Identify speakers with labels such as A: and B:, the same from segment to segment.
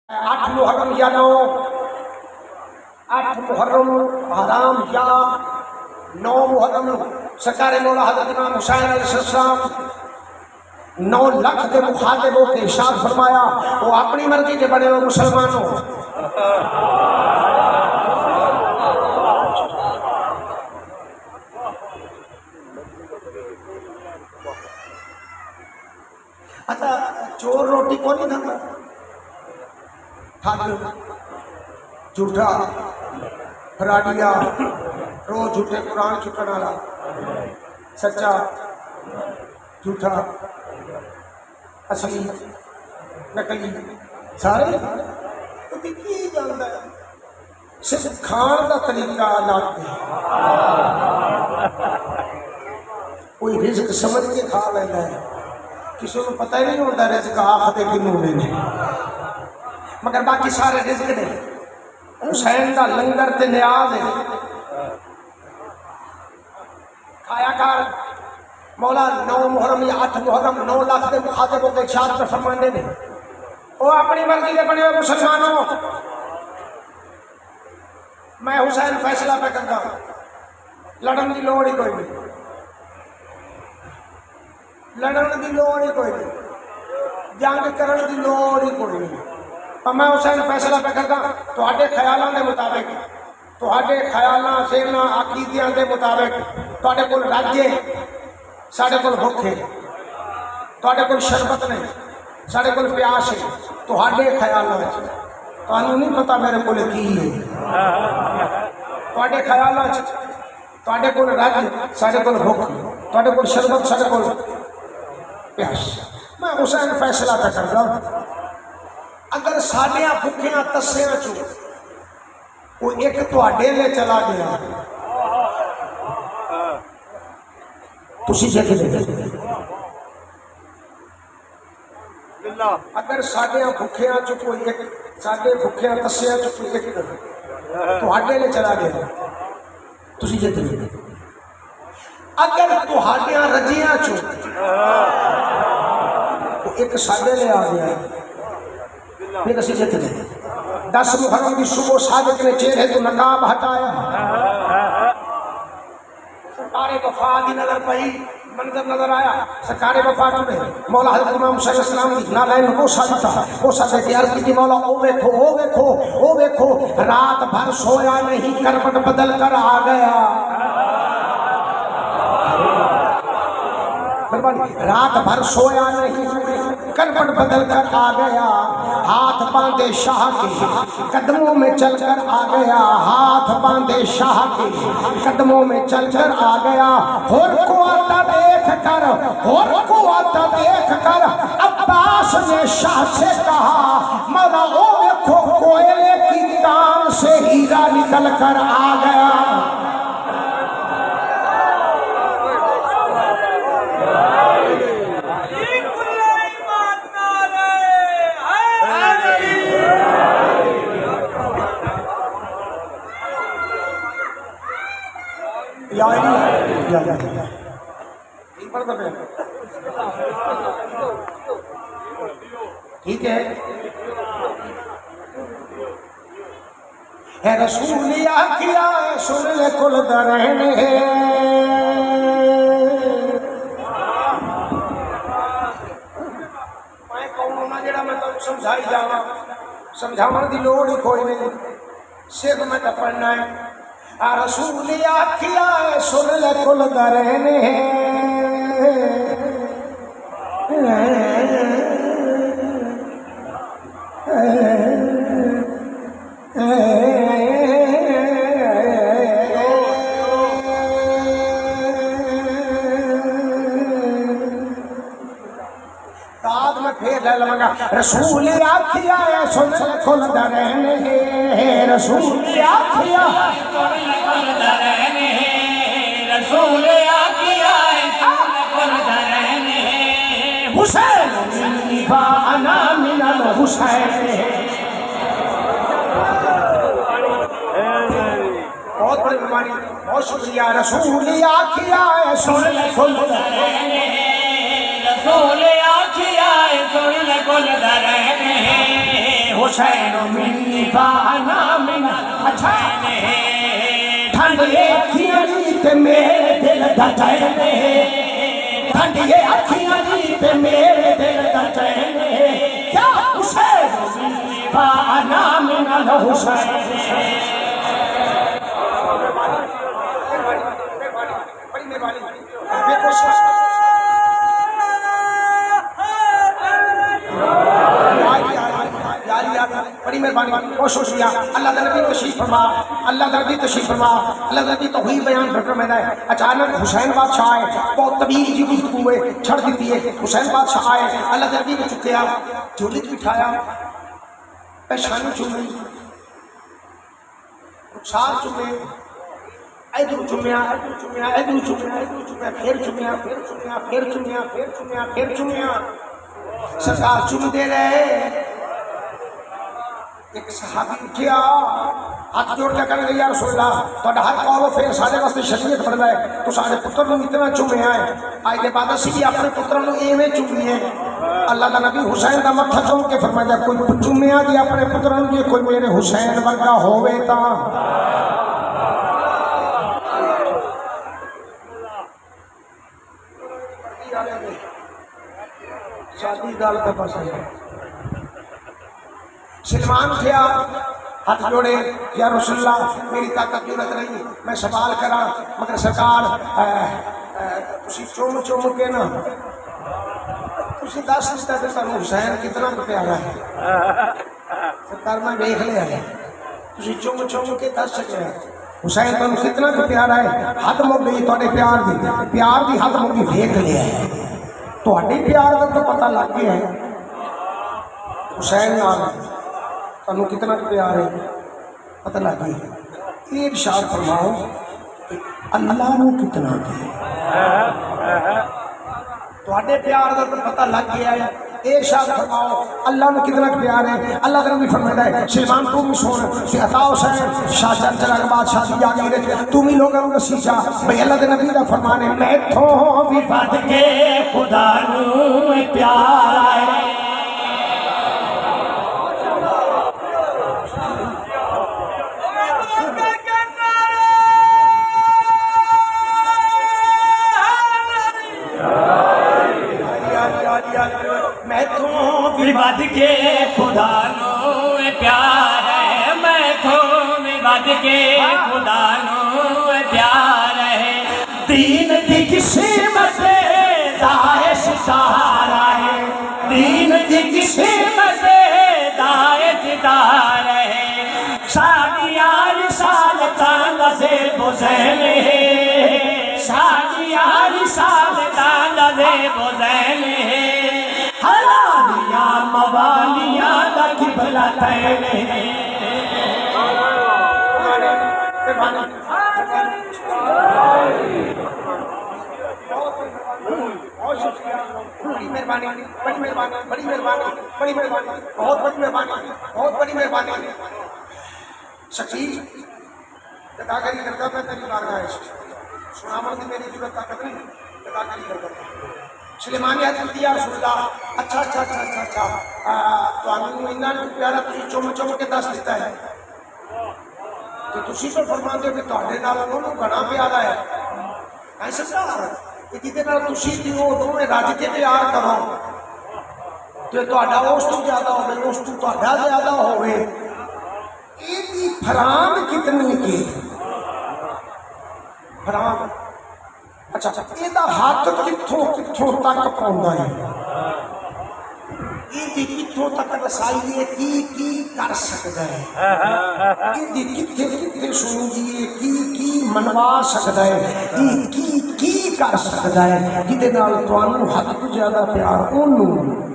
A: 8 मुहर्रम या 9, 8 मुहर्रम हराम या 9 मुहर्रम सरकार मौला हज़रत इमाम हुसैन अलैहिस्सलाम 9 लाख के मुखातिबों के इरशाद फरमाया वो अपनी मर्जी के बने हुए मुसलमानों। अच्छा चोर रोटी को नहीं खाता, ठग झूठा फराडिया रोज झूठे कुरान चुकने वाला सच्चा झूठा असली नकली सारे तो की जानता है, सिर्फ खान का तरीका अलग है। कोई रिज़्क समझ के खा लेता है, किसी को पता ही नहीं होता रिज़्क आखते किनू देने, मगर बाकी सारे रिज़्क ने। हुसैन का लंगर ते नियाज है, खाया कर मौला 9 मुहर्रम या 8 मुहर्रम 9 लाख के मुखातिबों के इरशाद पर फरमाने ने वो अपनी मर्जी के बने हुए मुसलमानों। मैं हुसैन फैसला पे करता, लड़न की लोड़ ही कोई नहीं, लड़न की लोड़ ही कोई नहीं, जंग करने की लोड़ ही कोई नहीं। पर मैं हुसैन फैसला पे करता तुहाडे ख्यालों के मुताबिक, तुहाडे ख्यालों सेना अकीदियां के मुताबिक तुहाडे कोल राज्य साढ़े कोल भुख है, तुहाडे कोल शरबत नहीं साढ़े कोल प्यास है। तुहाडे ख्यालों तुहानू नहीं पता मेरे कोल की है, तुहाडे ख्यालों तुहाडे कोल राज्य साढ़े कोल भुख, तुहाडे कोल शरबत साढ़े कोल प्यास। मैं हुसैन फैसला पे करता अगर साढ़िया भुखिया तस्या चो वो एक तुहाडे ले चला गया तुसी जित गए। अगर साढ़िया भुखिया चो कोई एक साढ़े भुखिया तस्या चो कोई एक तुहाडे ले चला गया तुसी जित गए। अगर तुहाडिया रजिया चो एक साढ़े ले आ गया फिर असी जित गए। 10 मुहर्रम की सुबह सादिक ने चेहरे तो नकाब हटाया, सरकारे वफा की नजर पई, मंजर नजर आया सरकारे वफा ने मौला हज़रत इमाम हुसैन अलैहिस्सलाम की नालैन वो सादे की अर्ज की मौला ओ देखो ओ देखो ओ देखो रात भर सोया नहीं करवट बदल कर आ गया। रात भर सोया नहीं करवट बदल कर आ गया, हाथ बांधे शाह के कदमों में चलकर आ गया, हाथ बांधे शाह के कदमों में चलकर आ गया। होर को आता देख कर, होर को आता देख कर अब्बास ने शाह से कहा मौला वो देखो कोयले की कान से हीरा निकल कर आ गया। ठीक है रसूलिया किया सुन ले कुल दरहन है। मैं कहूँ ना जरा मैं तो समझाई जावा, समझावन की लोड़ ही कोई नहीं, सिर्फ मैं तो पढ़ना है। रसूलिया किया सुन ले कुल दरहन है। रसूल आखिया सुन खुल दरहन है, रसूल आखिया रसूल आखिया खुल दरहन है। हुसैन अना मिनल हुसैन, बहुत बड़ी मेहरबानी, बहुत शुक्रिया। रसूल आखिया सुन खुल दरहन है, रसूल आखिया सुन खुल दरहन है। हुसैन मिन्नी फाना मिन अचैन ठंडे अखियां ते मेरे दिल दा चैन ठंडे अखियां ते मेरे दिल दा चैन क्या हुसैन मिन्नी फाना मिन हुसैन बड़ी मेहरबानी देखो बड़ी मेहरबानी बहुत शुक्रिया अल्लाह का नबी तशरीफ फरमा अल्लाह का नबी तशरीफ फरमा अल्लाह का नबी तो हुई बयान कर मैं अचानक हुसैन बादशाह आए बहुत तवील जी गुफ्तगू हुए छड़ दी है हुसैन बादशाह आए अल्लाह के नबी को चुकया झोली बिठाया पेशानी चूमी रुखसार चूमे इधर चुमिया इधर चुमिया इधर चुमिया इधर चुमिया फिर चुमिया फिर चुमिया फिर चुमिया फिर चुमिया फिर चुमिया सरकार चुम दे रहे एक सहाबी उठिया हाथ जोड़ के कहने लगे या रसूलल्लाह ਤੁਹਾਡਾ हर कॉल फिर सारे वास्ते शरीयत बन गए तो सारे पुत्र ਨੂੰ इतना चुमिया है आज के बाद ਅਸੀਂ भी अपने पुत्र ਨੂੰ एवें चुमिए अल्लाह का नबी हुसैन का मत्था चूम के फरमाया कोई चुमिया जी अपने पुत्र ਨੂੰ जे कोई मेरे हुसैन वर्गा होवे ता शादी गल का पास सलमान उठिया हाथ जोड़े या रसूलल्लाह मेरी ताकत जरूरत नहीं मैं सवाल करा मगर सरकार चुम चुम के ना दस दिता तो तुम हुसैन कितना प्यारा है सरकार मैं देख लिया है चुम चुम के दस सके हुसैन तुम कितना प्यारा है हद मुक गई थोड़े प्यार की हद मुक देख लिया है थोड़े प्यार का तो पता लग गया है हुसैन नाल तुम कितना प्यार है पता लग गया ये इरशाद फरमाओ अल्लाह को कितना थोड़े प्यार का तो पता लग गया है इरशाद फरमाओ अल्लाह ने कितना प्यार है अल्लाह का नबी फरमाता है सलमान तू भी सुन कि अता हुसैन शाह चला के बाद शादी आ गई तू भी लोगों को दसी जा भाई अल्लाह के नबी का फरमान है मैथों भी बढ़ के खुदा नू प्यार आए
B: विवाद के खुदा नो प्यार है मैं तो विवाद के खुदा नो प्यार है दीन दी किस्मत दाएश सहारा है दीन दी किस्मत दाएश सहारा है शादियार साल ताला से बुझैन है शादियार साल ताला से बुझैन है मवालिया का किबला तैन है
A: बड़ी मेहरबानी बड़ी मेहरबानी बड़ी मेहरबानी बड़ी मेहरबानी बहुत बड़ी मेहरबानी बहुत बड़ी मेहरबानी शकील अदाकारी करता मैं तेरी बारगाह है सुनामन की मेरी जरूरत ताकत नहीं अदाकारी करता सलेमानी हजरत या रसूलल्लाह अच्छा अच्छा अच्छा अच्छा अच्छा तो इन्ना प्यारा तुम चुम चुम के दस दिता है तो तुम तो फरमाते हो कि ਤੁਹਾਡੇ ਨਾਲ ਉਹਨੂੰ ਬੜਾ ਪਿਆਰਾ ਹੈ ऐसा सरकार कि ਜਿਹਦੇ ਨਾਲ ਤੁਸੀਂ ਤੇ ਉਹ ਦੋਵੇਂ ਰੱਜ ਕੇ ਪਿਆਰ ਕਰੋ ਤੇ ਤੁਹਾਡਾ ਉਸ ਤੋਂ ਜ਼ਿਆਦਾ ਹੋਵੇ ਉਸ ਤੋਂ ਤੁਹਾਡਾ ਜ਼ਿਆਦਾ ਹੋਵੇ ਇਹਦੀ फराम कितनी की फराम अच्छा ਇਹਦਾ ਹੱਥ ਕਿੱਥੋਂ ਕਿੱਥੋਂ ਤੱਕ ਪਹੁੰਚਦਾ ਹੈ ਇਹਦੀ ਕਿੱਥੋਂ ਤੱਕ ਰਸਾਈ ਹੈ ਕੀ ਕਰ ਸਕਦਾ ਹੈ ਇਹਦੀ ਕਿੱਥੇ ਕਿੱਥੇ ਸੁਣਦੀ ਹੈ ਕੀ ਮਨਵਾ ਸਕਦਾ ਹੈ ਕੀ ਕਰ ਸਕਦਾ ਹੈ ਜਿਹਦੇ ਨਾਲ ਤੁਹਾਨੂੰ ਹੱਦ ਤੋਂ ਜ਼ਿਆਦਾ ਪਿਆਰ ਉਹਨੂੰ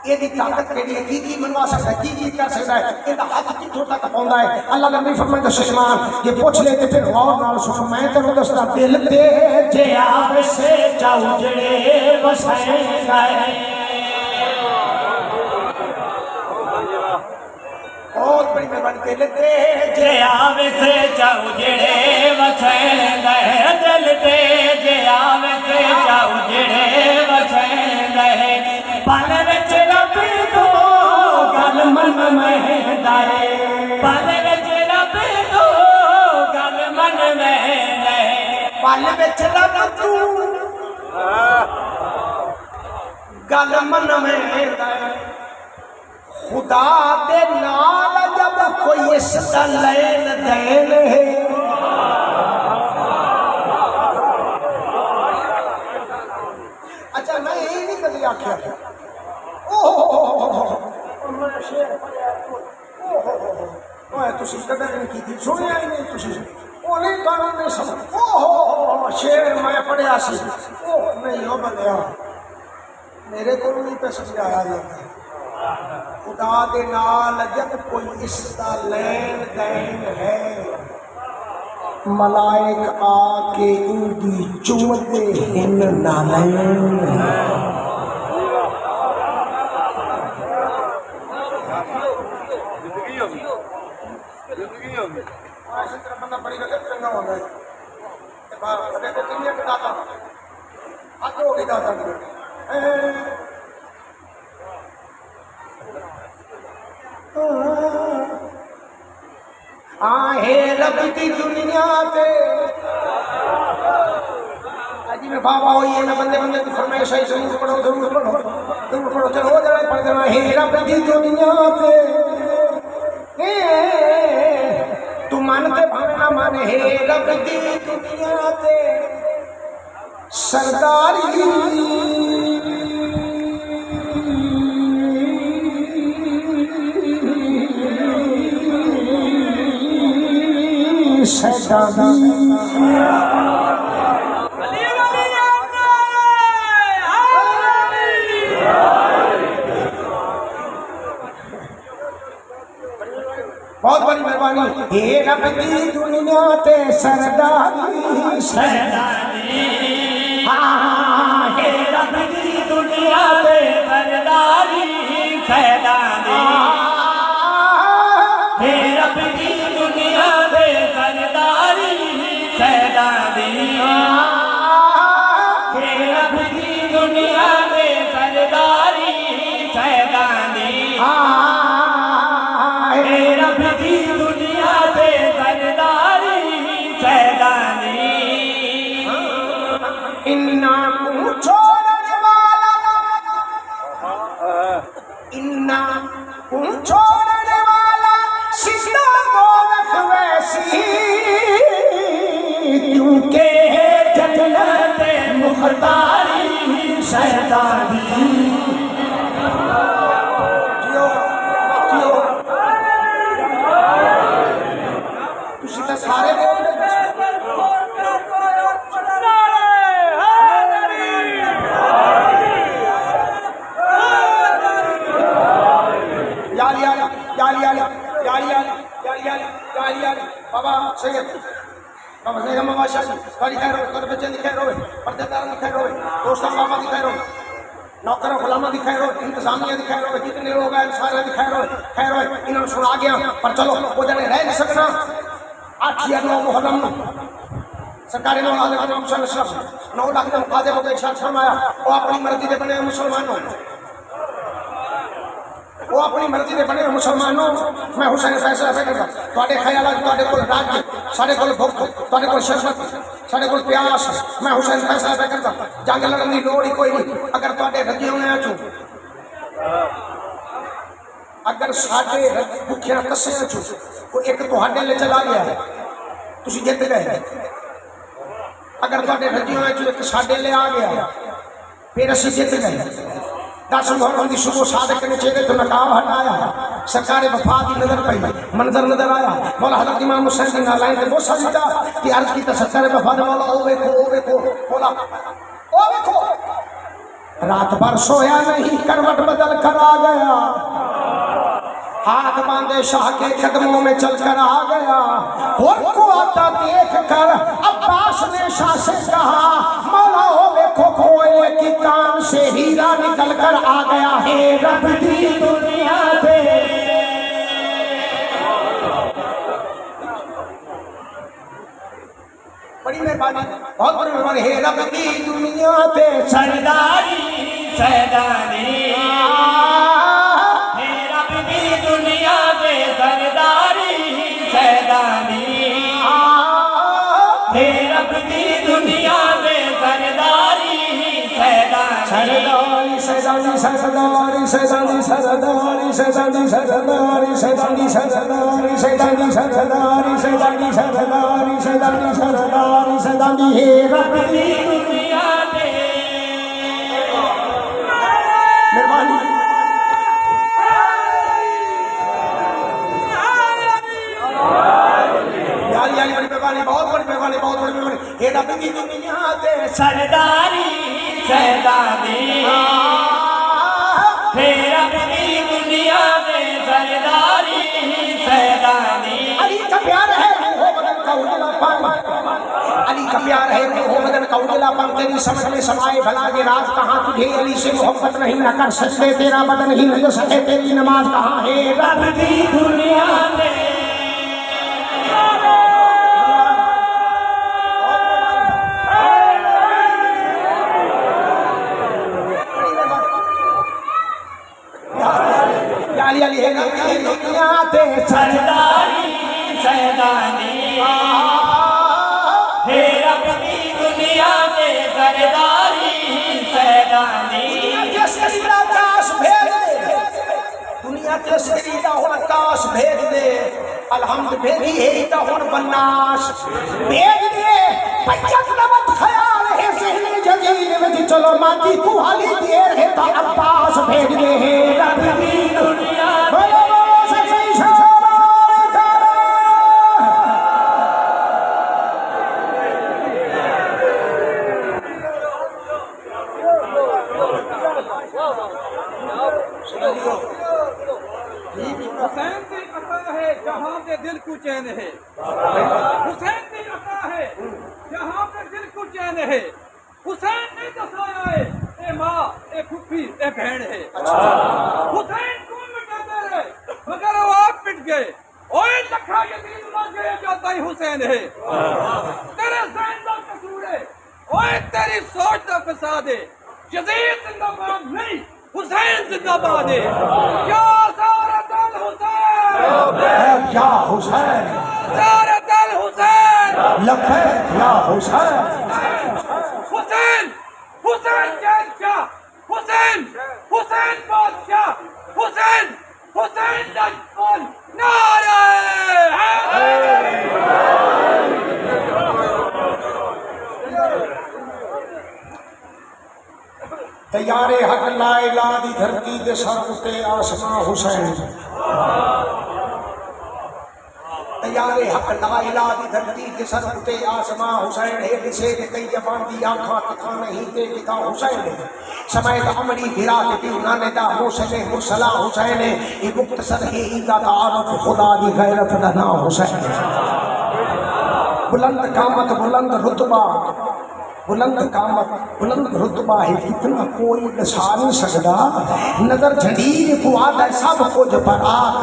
A: ਇਹਦੀ ਤਾਕਤ ਕਿਹੜੀ ਹੈ ਕੀ ਮਨਵਾ ਸਕਦਾ ਹੈ ਕੀ ਕਰ ਸਕਦਾ ਹੈ ਇਹਦਾ ਹੱਥ ਕਿੱਥੋਂ ਤੱਕ ਪਹੁੰਚਦਾ ਹੈ ਅੱਲਾਹ ਦਾ ਨਬੀ ਫਰਮਾਉਂਦਾ ਸਲਮਾਨ ਜੇ ਪੁੱਛ ਲੈ ਤੇ ਫਿਰ ਗੌਰ ਨਾਲ ਸੁਣ ਮੈਂ ਤੈਨੂੰ ਦੱਸਦਾ ਦਿਲ ਤੇ ਜੇ ਆਵੇ ਸੇ ਚਾਉ ਜਿਹੜੇ ਵਸੈਂਦਾ ਹੈ बहुत बड़ी मेहरबानी दिल ते
B: जे आवे से चाउ जेड़े वसैंदा है दिल ते जे आवे से चाउ जेड़े वसैंदा है पल विच रब दो
A: गल विच रब तू गल मनवेंदा खुदा दे नाल जब कोई इसदा लेन देन है। अच्छा मैं ये नहीं कभी आख्या कदर नहीं की सुनिया ही नहीं शेर मैं पढ़िया सी नहीं हो बलिया मेरे को नहीं पे समझाया जाता खुदा दे नाल जब कोई इसका लेन देन है मलाइक आके इनकी चुमते इन नालैन बंदा बड़ी गलत चंगा हो गया देखो कितनी दाता हाथ हो गई दाता आहे रब की दुनिया पे अजी में बाबा हो ये ना बंदे बंदे की फरमाइश है जरूर पढ़ो चलो हो जाए पढ़ देना हे रब की दुनिया पे तू मानते भावे ना माने हे रब की दुनिया पे सरदारी बहुत बड़ी मेहरबानी हे रब की दुनिया ते सरदारी
B: सरदारी हे रब की दुनिया पे सरदारी सरदारी हे रब की दुनिया पे सरदारी सरदारी हे रब की दुनिया पे सरदारी सरदारी हे रब की दुनिया पे सरदारी सरदारी
A: इन्ना को छोड़ने वाला इन्ना को छोड़ने वाला सीधा गोरख वैसी क्योंकि जन्नत मुख्तारी सरदारी सारे बाबा सैयद बाबा सैयद बाबा शाह गाड़ी खैर हो कर बच्चे दिखाए रोए पर्देदार दिखाए रोए दोस्तों बाबा दिखाए रोए नौकरों गुलामा दिखाए रोए इंतजामिया दिखाए रोए जितने लोग हैं सारे दिखाए रोए खैर रोए इन्होंने सुना गया पर चलो वो जने रह नहीं सकना 8 या 9 मुहर्रम सरकारी 9 लाख के मुकादे को इरशाद फरमाया वो अपनी मर्जी के बने मुसलमानों वो अपनी मर्जी के बने मुसलमानों मैं हुसैन फैसला करता ਤੁਹਾਡੇ ਖਿਆਲਾਂ ਤੁਹਾਡੇ ਕੋਲ ਰਾਜ ਸਾਡੇ ਕੋਲ ਭੁੱਖ ਤੁਹਾਡੇ ਕੋਲ ਸ਼ਰਬਤ ਸਾਡੇ ਕੋਲ ਪਿਆਸ ਮੈਂ ਹੁਸੈਨ ਫੈਸਲਾ ਕਰਦਾ ਜੰਗ ਲੜਨ ਦੀ ਲੋੜ ਹੀ ਕੋਈ ਨਹੀਂ ਅਗਰ ਤੁਹਾਡੇ ਰੱਜੇ ਹੋਣਿਆਂ ਚੋਂ ਅਗਰ ਸਾਡੇ ਭੁੱਖਿਆਂ ਕੱਸਿਆਂ ਚੋਂ ਕੋਈ ਇੱਕ ਤੁਹਾਡੇ ਲਈ ਚਲਾ ਗਿਆ ਤੁਸੀਂ ਜਿੱਤ ਗਏ ਅਗਰ ਤੁਹਾਡੇ ਰੱਜੇ ਹੋਣਿਆਂ ਚੋਂ ਇੱਕ ਸਾਡੇ ਲਈ ਆ ਗਿਆ फिर असी जित गए 10 मुहर्रम की सुबह सादिक ने चेहरे तो नकाब हटाया सरकार वफा की नजर पई मंजर नजर आया मौला हजरत इमाम हुसैन की नालायन ने बहुत साजिदा कि अर्ज की सरकार वफा ने मौला ओ देखो मौला ओ देखो रात भर सोया नहीं करवट बदल कर आ गया हाथ बांधे शाह के कदमों में चलकर आ गया और को आता देख कर अब्बास ने शाह से कहा मौला हो देखो कोयले की कान से हीरा निकल कर आ गया है रब की दुनिया पे बड़ी मेहरबानी बहुत बड़ी मेहरबानी है रब की दुनिया पे
B: सरदारी सरदारी दुनिया पे सरदारी सरदारी हे रब की दुनिया
A: सरदारी सरदारी सरदारी सरदारी सरदारी सरदारी सरदारी सरदारी सरदारी सरदारी सरदारी सरदारी सरदारी सरदारी सरदारी सरदारी हे रब दी दुनिया दे मेहरबानी यारी बड़ी मेहरबानी बहुत बड़ी मेहरबानी बहुत बड़ी मेहरबानी हे रब दी दुनिया दे
B: सरदारी सरदारी हे रब दी दुनिया दे सरदारी सरदारी
A: अली का प्यार है वो बदन का उजलापन अली का प्यार है वो बदन का उजलापन तेरी समझ में समाए भला ये राज कहाँ तुझे अली से मोहब्बत नहीं न कर सकते तेरा बदन ही न सके तेरी नमाज कहाँ है रब दी दुनिया दे
B: सरदारी सरदारी हे रब दी दुनिया दे सरदारी सरदारी
A: दुनिया के शरीर आकाश भेज दे अलहम्द भेजी है बनास भेज दे पंचत नबत ख्याल है सहने जजील में चलो माती तू हाली देर है तो अब्बास भेज दे है रब दी दुनिया
C: हुसैन की अता है जहाँ पे दिल को चैन है हुसैन की अता है जहाँ पे दिल को चैन है हुसैन ने दसाया है ए माँ ए फुफी ए बहन है हुसैन को मिटाते रहे मगर वो आप पिट गए ओए लखा यतीम मर गए जाता ही हुसैन है तेरे ज़हन का कसूर है ओए तेरी सोच का फसाद है यजीद जिंदाबाद नहीं हुसैन जिंदाबाद है क्या सारा दल हुसैन
A: क्या हुसैन
C: सारा दल हुसैन
A: लब्बैक या हुसैन
C: हुसैन हुसैन क्या हुसैन हुसैन बादशाह हुसैन हुसैन लज्जत नारे
A: तैयारे हक ला इला दी धरती दे सर उते आसमां हुसैन तैयारे हक ला इला दी धरती दे सर उते आसमां हुसैन है दिसे के कई जबान दी आंखा तका नहीं ते किता हुसैन है समय दा अमरी भिरा के पी नाने दा मुसले मुसला हुसैन है ये मुक्तसर है इंदा तारफ खुदा दी गैरत दा नाम हुसैन है बुलंद कामत बुलंद रुतबा बुलंद कामत बुलंद रुतबा है कितना कोई दसा नहीं सकता नजर झंडीर पुआद है सब कुछ बरात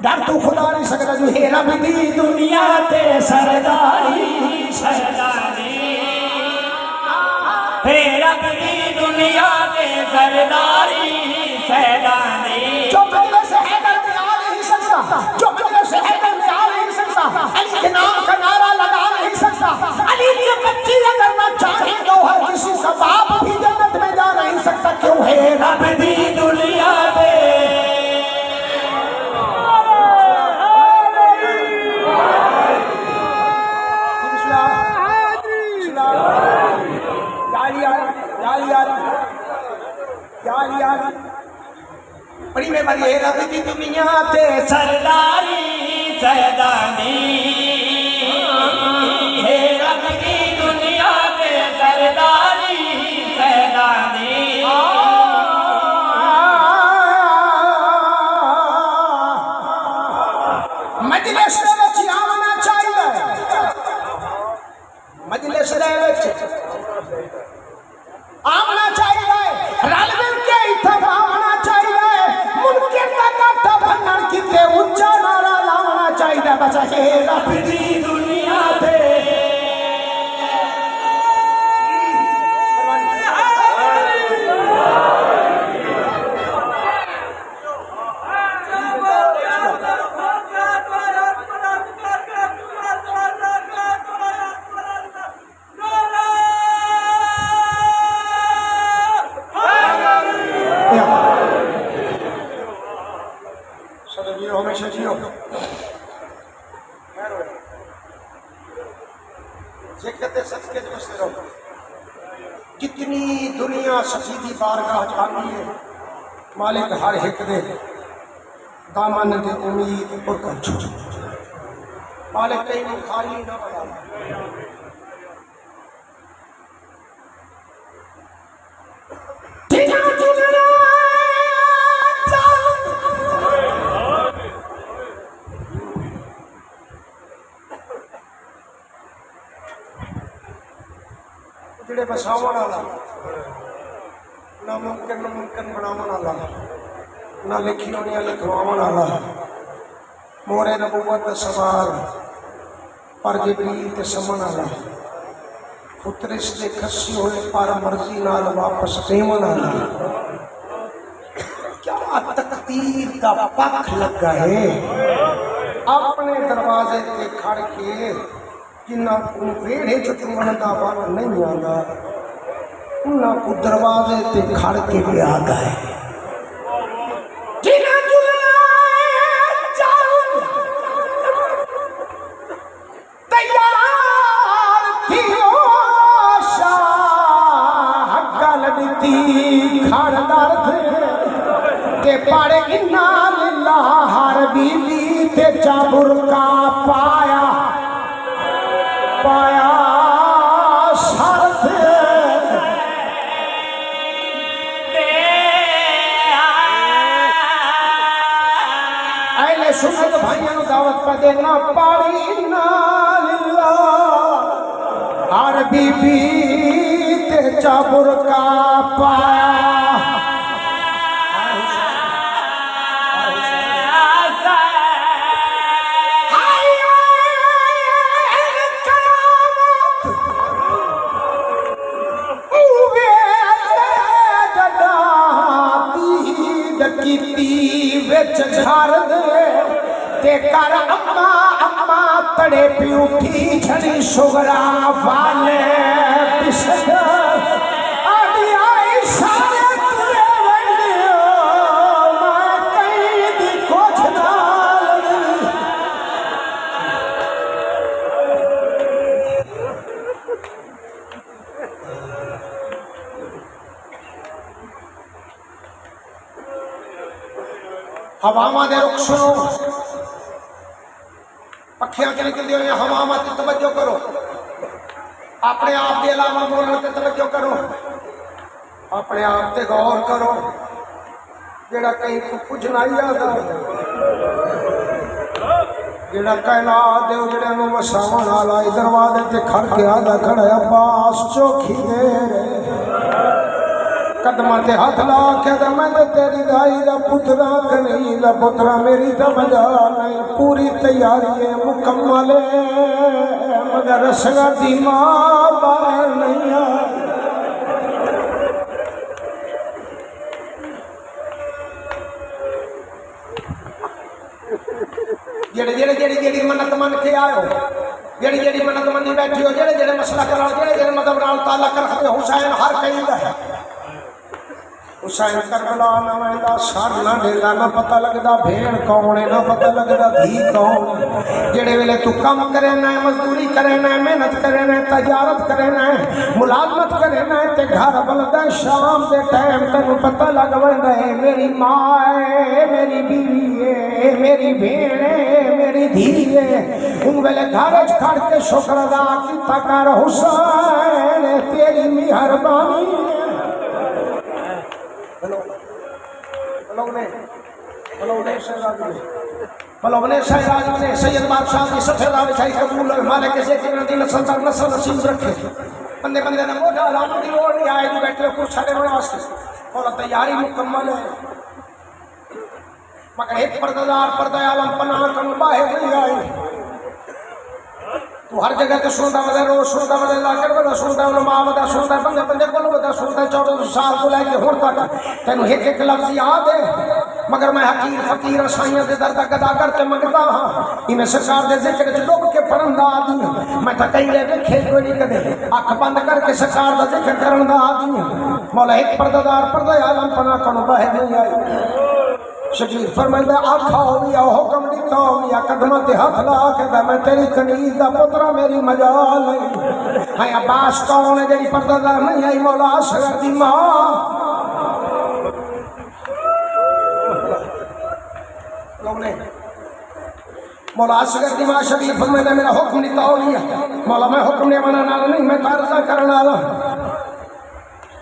A: डर तो खुदा नहीं सकता जो है रब दी दुनिया ते सरदारी
B: सरदारी हे रब दी दुनिया दे सरदारी सरदारी
A: जो बदले से हैदर में आ नहीं सकता जो बदले से हैदर में आ नहीं सकता अली के नाम का नारा लगा नहीं सकता अली की बच्ची अगर ना चाहे तो हर किसी का बाप भी जन्नत में जा नहीं सकता क्यों है रब दी दुनिया दे बड़ी में बड़ी है रब दी दुनिया ते
B: सरदारी सरदारी हे रब दी दुनिया दे सरदारी सरदारी
A: मजलिस दे विच आना चाहिए मजलिस दे विच आना चाहिए रल मिल के इत्थे आना चाहिए मुनकर दा काटा भन्नण किते उच्चा नारा लाना चाहिए बचा के रब दी दुनिया ते जियो हमेशा जियो जे कहते सच के बसते रहो कितनी दुनिया सची की बारगाह जाती है मालिक हर एक दे दामन दे उम्मीद और कर मालिक कहीं खाली ना बना जिहड़े बसावन वाला नामुमकिन बनावन वाला ना लिखी होनी लिखवावन वाला मोरे नबूवत सवार पर जिबरील ते समन वाला पुत्रिस दे खसी होए पर मर्जी नाल वापस देवन वाला क्या तकदीर का पख लगा है अपने दरवाजे ते खड़ के जिन्ना को वेड़े चुटमन का वन नहीं आता उन्ना को दरवाजे ते खड़ के भी आता है तैयार थी गल दी खड़दार के पड़ इन्ना लिल्ला हर बीबी ते चाबुर का पाया पाया शर्त अले सुनत भाइयों दावत पर देना पाड़ी ना लिल्ला हर बीबी ते चाबुर का पाया झार दे कर अम्मा अम्मा तड़े पी उठी छड़ी सुगरा वाले पिछड़ आदि आई सारे तुरे वंडियो मैं कहीं दी कुछ नाल हवावां दे रुख सुनो पखियां के निकलती हुई हवावां ते तवज्जो करो अपने आप के अलावा बोलने ते तवज्जो करो अपने आप ते गौर करो जेड़ा कहीं को कुछ नहीं आता जेड़ा कायनात दे जेड़े नु वसावन वाला दरवाजे ते खड़ के आदा खड़ा अब्बास चौखी दे कदमा ते हाथ ला के मैं तो तेरी दाई दा पुत्रा कहीं दा पुत्रा मेरी तो मजा नहीं पूरी तैयारी है मुकम्मल मगर रसगा दी मां बाहर नहीं आ जेड़े जेड़े जेड़ी जेड़ी मन्नत मन के आयो जेड़ी जेड़ी मन्नत मनी बैठी हो जेड़े जेड़े मसला करा जेड़े जेड़े मतलब नाल ताल्लुक रखते हुसैन हर कहीं दा है हुसैन करबला ना वैंदा सर ना ढेला ना पता लगदा भेड़ कौन है ना पता लगदा धी कौन जेड़े वेले तू काम करे ना मजदूरी करे ना मेहनत करे ना तजारत करे ना मुलाजमत करे ना ते घर बलदा शाम दे टाइम तेनू पता लग वैंदा है मेरी मां है मेरी बीवी है मेरी भेड़ है मेरी धी है उन वेले घर च खड़ के शुक्र अदा कीता कर हुसैन तेरी मेहरबानी सैयद बादशाह की सफेदा बिछाई कबूल मालिक के सेठ नदी नस्ल तक नस्ल नसीब रखे बंदे बंदे ने मोटा लाभ दी और नहीं आए बैठे कुछ छड़े होने वास्ते और तैयारी मुकम्मल है मगर एक पर्दा आलम पनाह कन बाहर नहीं आई तू हर जगह तो सुनता बदा रोज सुनता बदा लाकर बदा सुनता उलमा बदा सुनता बंदे बंदे को बदा सुनता 14 साल को लेके हुण तक तेन एक एक लफ्ज याद है मगर मैं हकीर फकीर साइयां दे दर तक अदा करके मंगता हां इन्हें सरकार दे जिक्र च डुब के पढ़न दा आदमी मैं तो कई ले वेखे कोई नहीं कदे अख बंद करके सरकार दा जिक्र करन दा आदमी मौला एक पर्दादार पर्दा आलम पना कनो बाहर नहीं आई शकीर फरमांदा आखाओ भी हुक्म दिता भी कदम ते हाथ ला के मैं तेरी कनीज दा पुत्रा मेरी मजाल नहीं है। अब्बास कौन है जेड़ी पर्दादार नहीं आई? मौला असगर दी मां। मौला असगर दी मां शकीर फरमांदा मेरा हुक्म दिता हो लिया मौला मैं हुक्म ने मना नाल नहीं मैं कारजा करने वाला।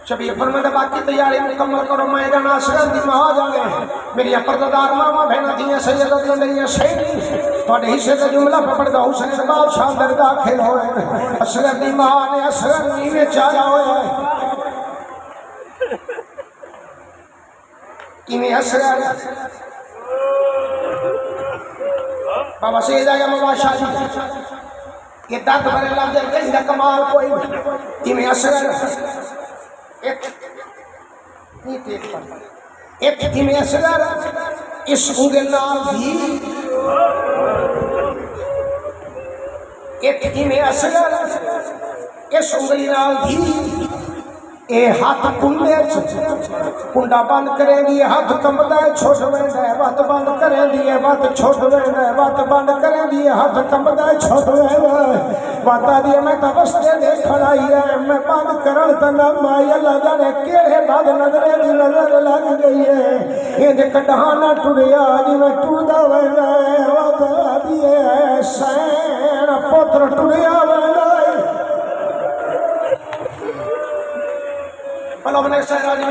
A: शबीर फरमांदा बाकी तैयारी मुकम्मल करो मैं जाना असगर दी मां आ जागे मेरी पर्दादार मामा बहना दी सैयदा दी मेरी सहेली थोड़े हिस्से का जुमला पकड़दा हुसैन बादशाह दरगाह खेल होए असगर दी मां ने असगर नीवे चाया होए किने असगर बाबा से जाएगा मुबाशा जी ये दर्द भरे लफ्ज कहंदा कमाल कोई किने असगर एक में असगर इस उंगल नाल भी एक में असगर इस उंगली नाल भी ए हाथ कुंडे कुंडा बंद करेंगी हाथ कंबदा है छोट वेंदा है बात बंद करेंगी बात छोट वेंदा है बात बंद करेंगी हाथ कंबदा है छोट वेंदा बाता दी मैं तो बस देख आई है मैं बंद करन त ना माया लगा रे केड़े बाद नजरे दी नजर लग गई है ये दे कढाना टुड़िया जिवें टुड़दा वेंदा है बाता दी सैन पुत्र टुड़िया वेंदा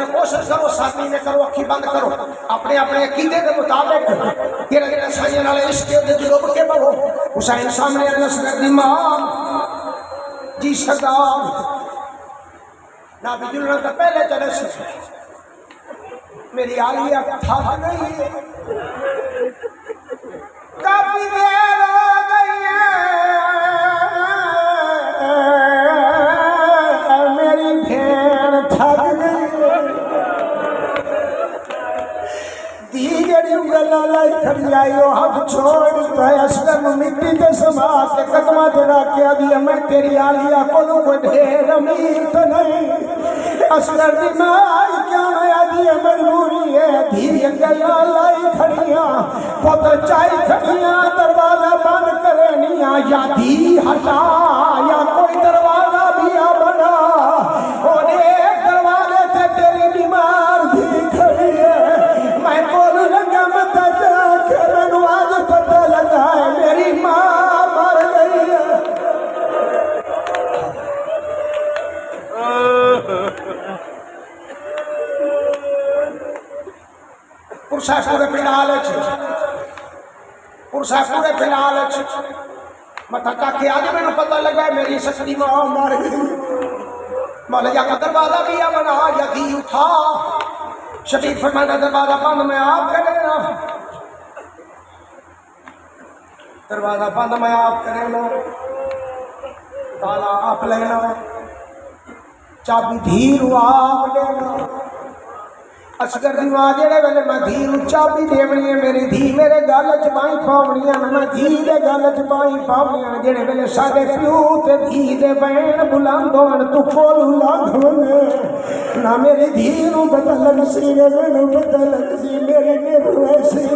A: कोशिश करो साथी में करो अखी बंद करो अपने अपने अकीदे के मुताबिक तेरे साइए नाले इश्क दे जुल्म के बहो हुसैन सामने असगर दी मां जी सरदार ना भी जुलना तो पहले चले मेरी आलिया था नहीं काफी देर हो गई है मेरी भेड़ थक गई दीगरी गला लाई खड़ी आई हाथ छोड़ के असगर मिट्टी के समा के कदमा ते रख के अभी मैं तेरी आलिया को कोई ढेर अमीर तो नहीं असगर दी माई क्या मैं अभी मजबूरी है धीरे गला लाई खड़िया पुत्र चाई खड़िया दरवाजा बंद करे निया या धी हटा या कोई दरवाजा भी आ बना और एक दरवाजे से तेरी बीमार धी खड़ी है मैं बोलू लगा मत जाके मैनू आज पता लगा है मेरी माँ मर गई है। पुरुषा पूरे पिंडाल पुरुषा पूरे पिंडाल मत के आज मैनू पता लगा है मेरी सस्ती माँ मर गई मौला का दरवाजा भी आ बना यदि उठा शकीर फरमाना दरवाजा बंद में आप करेना दरवाजा बंद में आप करेना ताला आप लेना चाबी धीर आप लेना असगर दी मां जेड़े वेले मैं धी नूं चाबी देवनी है मेरी धी मेरे गल च बाई पावनी मैं धी दे गल च बाई पावनी जेड़े वेले साडे प्यो ते धी दे बहन बुलंद होण तू कोलू लाघवन ना मेरी धी नूं बदल सी मैनू बदल सी मेरे नेब वैसी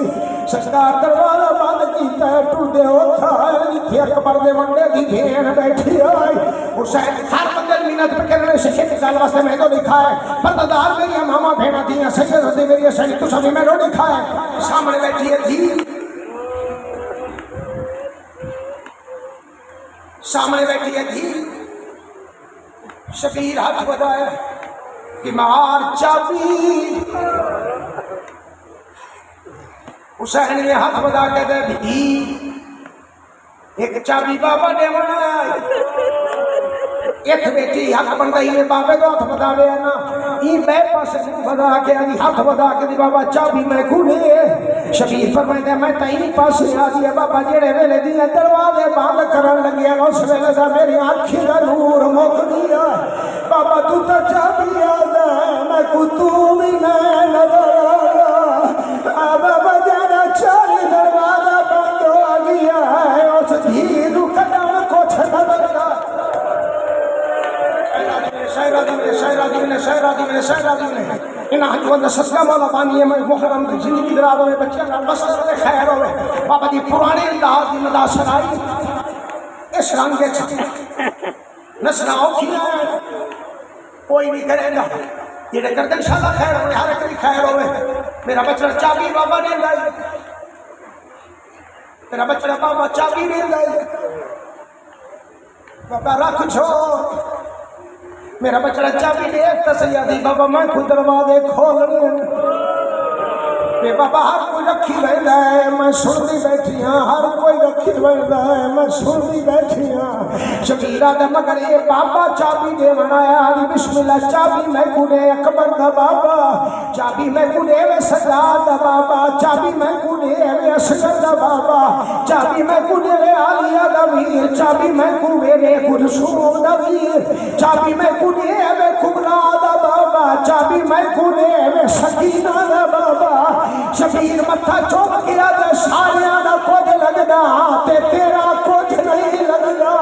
A: सरकार दरवाजा बंद कीता टूटे उठा जिथे अकबर दे वंडे दी भेण बैठी आई हुसैन हर बंदे मिन्नत करने से एक गल वास्ते मैं तो लिखा है पर्दादार मेरी मामा भेणा दी सैयद होती मेरी सैयद तू सभी मैं रोटी खाए सामने बैठी है धी सामने बैठी है धी शकीर हाथ बढ़ाया कि मार चाबी हुसैन ने हाथ बढ़ा के दे धी एक चाबी बाबा ने बनाया एक बेटी हक बनता ही बाबे को हाथ बतावे ना ई बे पास बता के आदि हाथ बता के दी बाबा चाबी मैं खुले शबीर फरमांदा मैं तई पास आ गया बाबा जेड़े वेले दी दरवाजे बंद करन लगे उस वेले दा मेरी आंखी दा नूर मुक गया बाबा तू तो चाबी याद मैं को तू भी ना नजर आ बाबा जेड़ा चाबी दरवाजा बंद हो गया है उस धी नु कदम को छड़ा लगा शायरा दी ने इन हजवंद सदका मौला पानी है मुहर्रम की जिंदगी दराज होवे बच्चे का बस खैर होवे बाबा जी पुराने अंदाज की नदाशत आई इस रंग के नसना औखियां कोई नहीं करेगा ये करते इंशाल्लाह खैर होवे हर एक खैर होवे मेरा बच्चा चाबी बाबा ने लाई मेरा बच्चा बाबा चाबी ने लाई बाबा रख छो मेरा बच्चा चाबी दे तसलिया दी बाबा मैं खुद दरवाजे खोलने बाबा हर कोई रखी बैठा है मैं सुनती बैठी हाँ हर कोई रखी बैठा है मैं सुनती बैठी हाँ शकीरा दे मगर ये बाबा चाबी दे बनाया अली बिस्मिल्लाह चाबी मैं कुड़े अकबर दा बाबा चाबी मैं कुड़े वे सजाद दा बाबा चाबी मैं कुड़े वे असगर दा बाबा चाबी मैं कुड़े वे आलिया दा वीर चाबी मैं कुड़े वे कुलसूम दा वीर चाबी मैं कुड़े वे कुबरा दा बाबा चाबी मैं कुड़े वे सकीना दा बाबा शबीर मत्था चुम गया तो सारिया का कुछ लगता ते तेरा कुछ नहीं लगता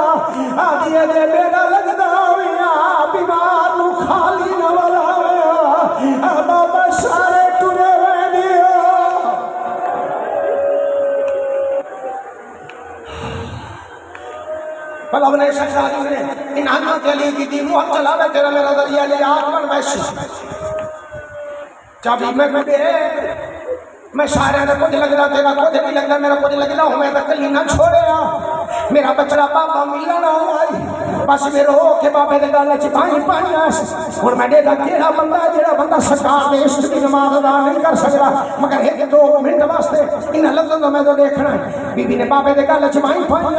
A: आदिए दे मेरा लगता होया बीमार नू खाली न वाला होया बाबा सारे टुरे हुए दियो भला बने शहजादी ने इन हाथों के लिए की दी मुंह चलावे तेरा मेरा दरिया ले आत्मन वैसी चाबी मैं दे मैं सारे ने कुछ लगना तेरा कुछ नहीं लगना मेरा कुछ लगना हूँ मैं तो कली ना छोड़े मेरा बचड़ा बाबा मिलना आई बस मेरे हो के बाबे के गल च पाई पाई हूँ मैं डेदा केड़ा बंदा जेड़ा बंदा सरकार ने इश्क की नमाज अदा नहीं कर सकता मगर एक 2 मिनट वास्ते इन्हें लगता तो मैं तो देखना है बीबी ने बाबे के गल च पाई पाई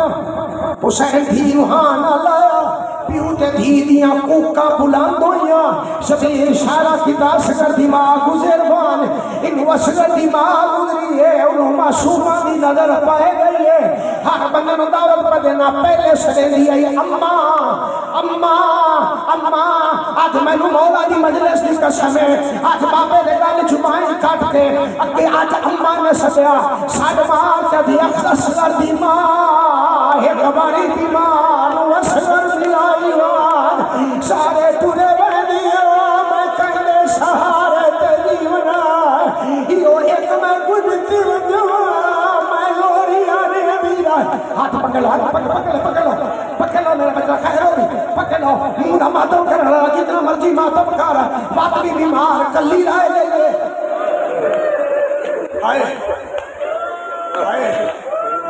A: हुसैन धी रूहान लाया प्यू ते धी दियां कूका बुलंद होइयां शबीर इशारा की दास कर दिमाग गुजरवान इन वसगर दिमाग गुजरी है उन्हों मासूमा दी नजर पाए गई है हर बंदे नु दावत पर देना पहले सड़े दी आई अम्मा अम्मा अम्मा आज मैनू मौला दी मजलिस दी कसम है आज बाबे दे गल जुबान काट के अगे आज अम्मा ने सदया साड मार के दी असगर दी मां है गवारी दी मां नु असगर मिलाई सारे टुरे बदियो मैं कहने सहारे ते जीवना यो एक मैं कुछ तिवजो मैं लोरिया ने बीरा हाथ पकड़ लो पकड़ लो मेरा बच्चा खैर होगी पकड़ लो मुंडा मातम कर रहा जितना मर्जी मातम कर बात भी बीमार कल्ली रह ले आए आए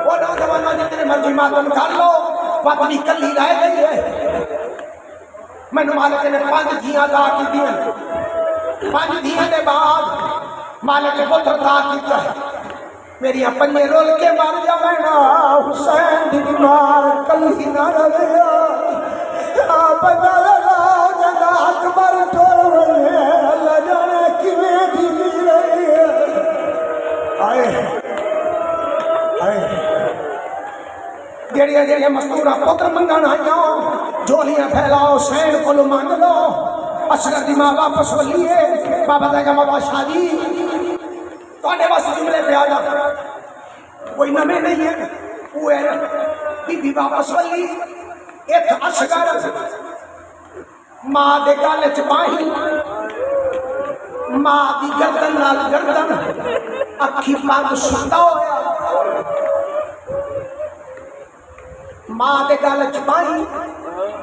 A: वो नौजवान जितने मर्जी मातम कर लो बात भी कल्ली रह गई है मैनू मालिक ने 5 धियां दा की 5 धियां के बाद मालिक ने पुत्र दा किया मेरी पंजे रोल के मर जावे ना हुसैन दी बीमार कल्ली ना रहे बदल जदा अकबर टोल रहे अल्लाह जाने किवें दी रही है आए आए जेड़िया जेड़िया मस्तूरा पुत्र मंगन आईया झोलियां फैलाओ सैन को मंग लो असगर दी मां वापस वलीए बाबा देगा बाबा शादी थोड़े बस जुमले पे आ जा कोई नमे नहीं है वो है बीबी वापस वली एक असगर मां दे गल च बाही मां दी गर्दन नाल गर्दन अखी पग सुता होया मां दे गल च बाही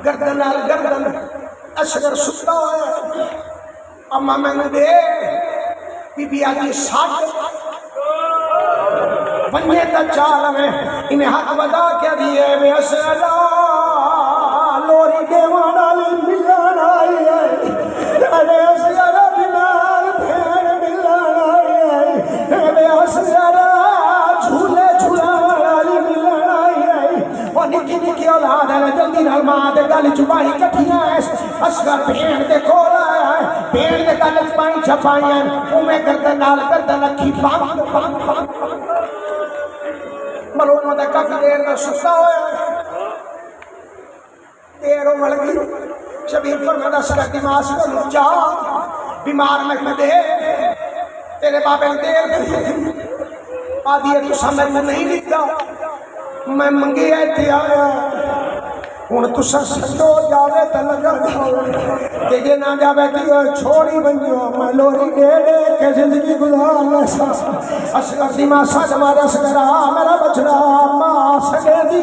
A: गर्दन नाल गर्दन असगर सुता होया अम्मा मैनू दे बीबी आजी साठ बन्ने का चाल में इन्हें हाथ बता के दिए वे असला लोरी देवाना मिलन आई है अरे असला बीमार भेड़ मिलन आई है वे असला झूले झूलाने मिलन आई है वो निकी निकी औलाद है जल्दी नाल मां दे गल चुपाई कठियां असगर भेड़ दे कोल आया है भेड़ दे गल चुपाई छपाई उमें गर्दन नाल गर्दन अखी पांग मरूम दा काफी देर में सुस्ता होया देर उमड़ गई शबीर फरमादा सगा दिमाग को जा बीमार में दे तेरे बाबे ने देर आदि तू समझ में नहीं लिखता मैं मंगे थे आया हूँ तुसा सजो जावे तो लगा ते जे ना जावे तो छोड़ी बनियो मैं लोरी दे के जिंदगी गुजार असगर दी मां सज मारे असगरा मेरा बचड़ा मां सगे दी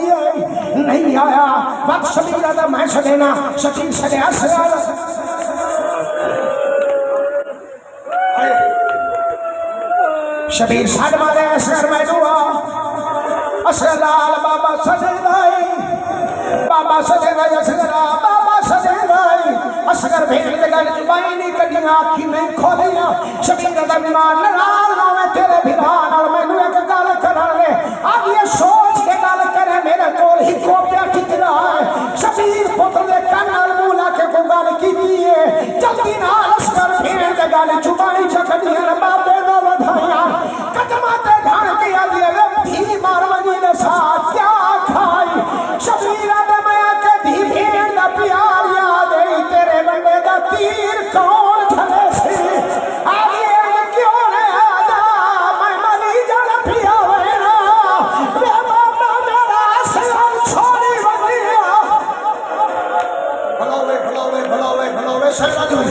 A: नहीं आया वक्त सभी ज्यादा मैं सगे ना सची सगे असगर शबीर सज मारे असगर मैं दुआ असगर लाल बाबा सजे बाबा सजे भाई असगरा बाबा सजे भाई असगर भेड़ के गल जुबाई नहीं कदियां आखी नहीं खोलियां शबीर दा मेहमान नाराज ना मैं तेरे भिरान और मैनू एक गल करन दे अब ये सोच के गल करे मेरे कोल ही कोपिया टिकरा है शबीर पुत्र दे कान नाल मुंह ला के को गल कीती है जल्दी नाल असगर भेड़ के गल जुबाई चकदियां बाबे दा वधाइयां कदमां ते धन के आदी वे भी मार वनी दे साथ क्या खाई शबीर प्यार याद है तेरे बंदे का तीर कौन झले से आगे क्यों नहीं आदा मैं मरी जान पिया वेना रे बाबा मेरा सलाम छोड़ी बनिया भलावे शैला जी भलावे शैला जी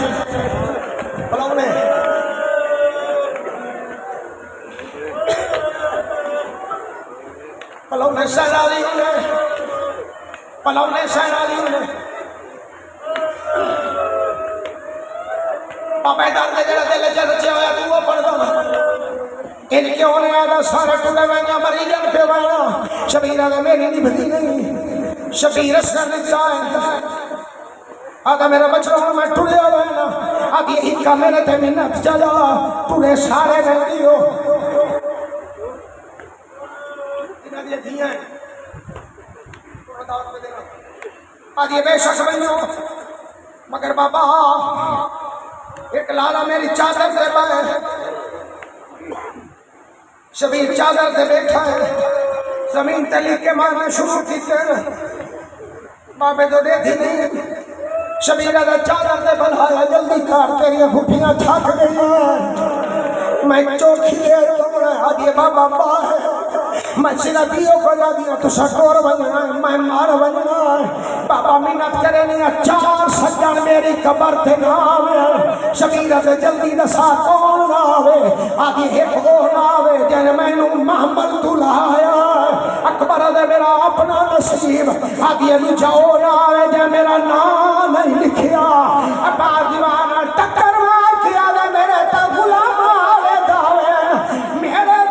A: पलौने शैलाली ने पापा दर्द जरा दिल च रचे होया तू वो पढ़ दो इन क्यों नहीं आया सारे टुले वैया मरी जन पे वैया शबीरा ने मेरी निभदी नहीं शबीर असगर दिखता है आधा मेरा बचड़ा मैं टुले वैया अब यही का मेरे ते मिन्नत चला टुले सारे रहती हो इन्हें दिया आज ये बेशक बनो मगर बाबा एक लाला मेरी चादर से पाए शबीर चादर से बैठा है जमीन तली के मारने शुरू की बाबे तो देखी नहीं शबीर चादर से बनाया जल्दी काट तेरी फुफियां थक गई मैं चौखी आज ये बाबा है मैं सिरदियों को जा दिया तो सटोर बनना है मैं मार बनना है बाबा मिन्नत करे नहीं चार सज्जन मेरी कबर थे ना आवे शबीर से जल्दी दसा कौन ना आवे आगे एक वो ना आवे जन मैनू मोहम्मद दुलाया अकबर दे मेरा अपना नसीब आगे अली जाओ ना आवे जन मेरा नाम नहीं लिखिया अब्बा दीवाना टक्कर मार के आवे मेरे ता गुलाम आवे दावे मेरे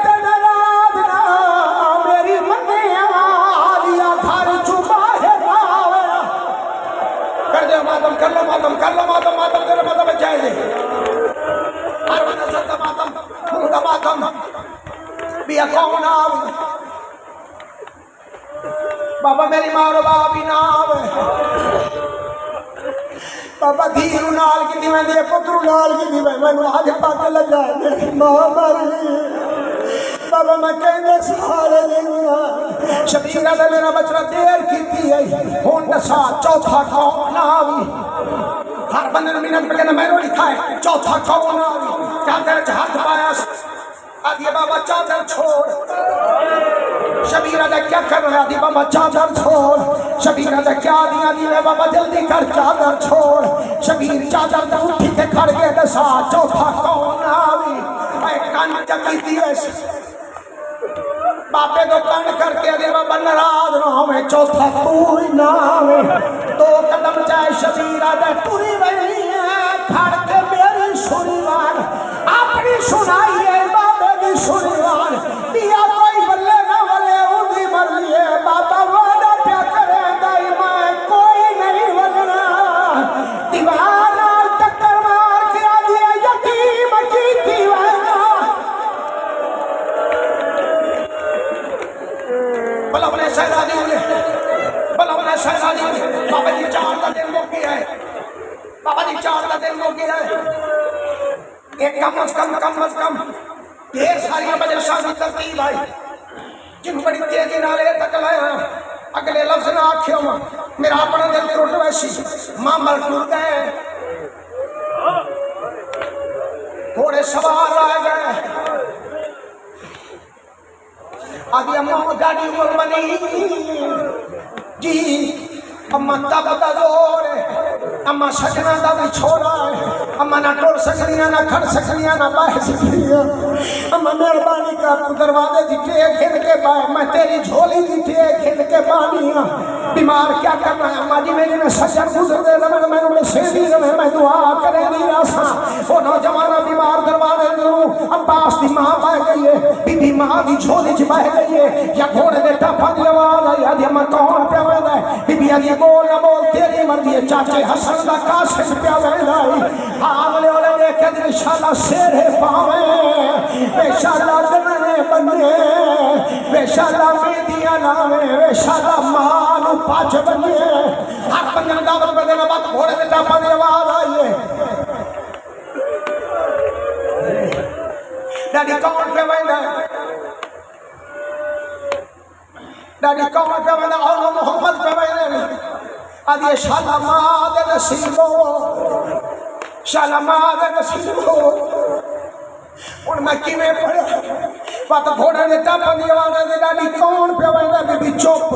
A: कर लो मातम तेरे मातम में जाए हर बंदा सत्ता मातम मुंडा मातम बिया कौन आवे बाबा मेरी मां और बाप ही ना आवे बाबा धीरू नाल की दिवे दे पुत्रू नाल की दिवे मैनू आज पता लगा मेरी मां मर गई बाबा मैं कहने सारे दिन शबीरा ने मेरा बचड़ा देर की है हुन दसा चौथा कौन आवी हर बंदे ने मिनट पे कहना मैंने लिखा है चौथा कौन आवी चादर हाथ पाया आदि बाबा चादर छोड़ शबीरा ने क्या कर रहा आदि बाबा चादर छोड़ शबीरा ने क्या दिया दिया बाबा जल्दी कर चादर छोड़ शबीर चादर तो उठी के खड़ गए दसा चौथा कौन आवी मैं कान चकी दिए बापे तो कान करके अरे बाबा नाराज ना हो चौथा तू ही ना आवे दो कदम जाए शबीरा दे पूरी वही है खड़ के मेरी सुनवान अपनी सुनाई है बाबे की सुनवान दिया कोई बल्ले ना बल्ले उदी मर लिए बाबा वादा क्या करेगा मैं कोई नहीं बनना दीवाना टक्कर मार के आ दिया यतीम की दीवाना भला अपने शहजादी बाबा जी चार का दिन हो गया है बाबा जी चार का दिन हो गया है एक कम अज कम ढेर सारी मजलिसां की तरतीब आई जिन बड़ी तेजी नाले तक लाया अगले लफ्ज ना आख्यो मेरा अपना दिल टुट वैसी मामल टूट गए थोड़े सवाल आ गए आदि अम्मा गाड़ी उम्र बनी जी अम्मा तब दा जोर है, अम्मा सजना दा भी छोड़ा है, अम्मा ना टोर सकनिया ना खड़ सकनिया ना बाह सकनिया। अम्मा मेहरबानी कर तू दरवाजे जिठे खिल के बाह, मैं तेरी झोली जिठे खिल के बानिया। बीमार क्या करना है अम्मा जी, मेरी में सजन गुजर दे रमन मैं उन्हें सेवी रहे, मैं दुआ करे दी रासा। ओ नौजवाना बीमार दरवाजे करूं, अब्बास दी मां बह गई है, बीबी मां दी झोली च बह गई है, या घोड़े दे टप्पा दी आवाज आई आदि अम्मा कौन पे वेंदा है, बीबी आदि बोल ना बोल तेरी मर्जी है, चाचे हसन दा काशिश पे वेंदा है। हावले वाले देख के इंशाल्लाह शेरे पावे, बेशाला गन्ने बन्ने, बेशाला मेदियां लावे, बेशाला मां नु पाछ बने। हर बंदे दावत बदे ना बात घोड़े दे टप्पा दी आवाज आई है। डैडी कौन पे वेंदा है, डैडी कौन पे वेंदा, औलो मोहम्मद पे वेंदा है। आदि शाला मां दे नसीबो, शाला मां दे नसीबो। हुण मैं किवें पढ़ा पत घोड़े दे टप्पा दी आवाज दे, डैडी कौन पे वेंदा, बीबी चुप।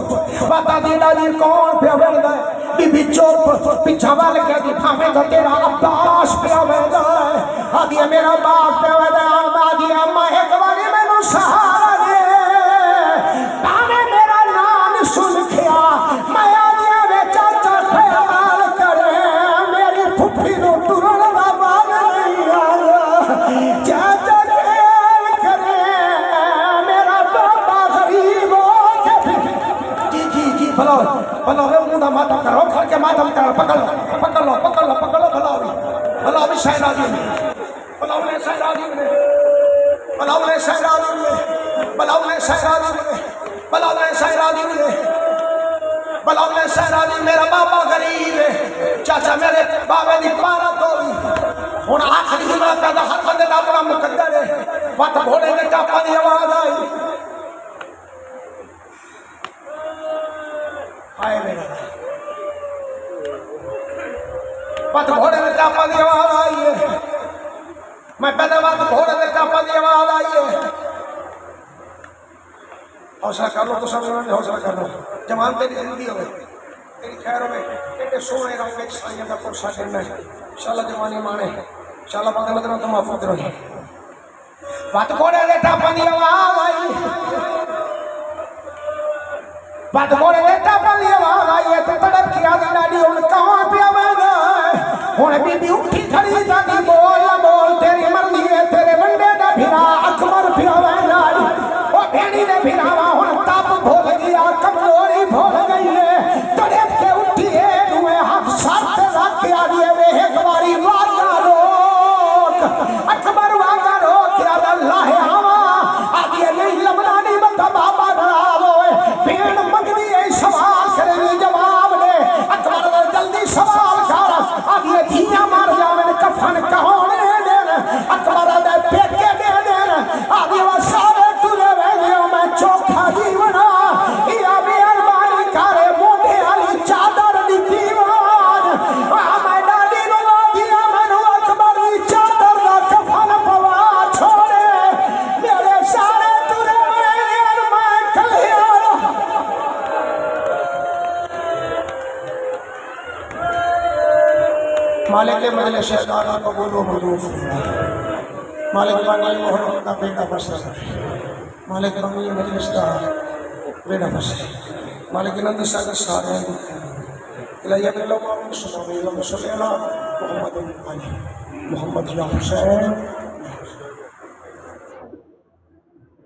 A: पता दी डैडी कौन पे वेंदा, बीबी चुप। पीछा वाल के दी भावे तो तेरा अब्बास पे वेंदा है। आदि मेरा बाप पे वेंदा, आदि अम्मा एक बारी मैनू सहारा दे, ताने मेरा नाम सुन खिया, मैं आदिया वे चाचा ख्याल करे, मेरी फुफी नु टुरन दा बाल नहीं आया, चाचा ख्याल करे, मेरा बाबा गरीब हो के। जी भलो भलो वे मुंडा मातम करो, खड़ के मातम करो, पकड़ लो पकड़ लो पकड़ लो पकड़ लो। भलो भी शहनाजी ने, भलो ने शहनाजी ने, भलो ने शहनाजी ने, भलो ने शहनाजी ने, भलो ने शहनाजी ने, भलो ने शहनाजी। मेरा बाबा गरीब है, चाचा मेरे बाबे दी पारा तोड़ी। हुण आखिरी जुमला पैदा हर बंदे दा अपना मुकद्दर है। वत घोड़े दे टप्पा दी आवाज आई, हाय मेरा वत घोड़े दे टप्पा दी आवाज आई है। मैं पैदा वत घोड़े दे टप्पा दी आवाज आई है। हौसला कर लो तो सब हौसला कर लो, जवान तेरी जिंदगी हो, तेरी खैर हो, तेरे सोने रंग में साइया का पुरसा करना है। इंशाल्लाह जवानी माने, इंशाल्लाह बात मतलब तो माफ करो। वत घोड़े दे टप्पा दी आवाज आई, वत घोड़े दे टप्पा दी आवाज आई है। तो तड़प किया दी डाडी हुण कौन पिया वेंदा, हुण बीबी उठी खड़ी जाती, बोल ना बोल तेरी मर्जी है, तेरे बंदे दा फिरा अकबर पिया वेंदा। ओ भेड़ी ने फिरावा हुण तप भूल गया, कमजोरी भूल गई है, तड़प के उठी है, दुए हाथ सर ते रख के आ गई वे एक बारी वागा रोक, अकबर वागा रोक के अल्लाह आवा आदि नहीं लमना नहीं बता बाबा डरावो, भेड़ मंगदी है सवाल करेगी जवाब दे, अकबर जल्दी सवाल कर आदि धीया मार जावे कफन कहोन दे देन, अकबर दे पेके दे देन आदि वा सारे तुरे वेंदे मैं चोखा जीवना या मेहरबानी करे मोढे वाली चादर दी दीवान मैं डाडी नु दिया मनु अकबर दी चादर दा कफन पवा छोड़े मेरे सारे तुरे वेंदे मैं कल्याण। मालिक मजलिस शहदारा कबूलो मंजूर, मालिक बानी मोहब्बत का बेड़ा फसा, मालिक बानी मजलिस का बेड़ा फसा, मालिक नंद सागर सारे इलाही अल्लाह मोहम्मद सल्लल्लाहु अलैहि वसल्लम मोहम्मद या हुसैन।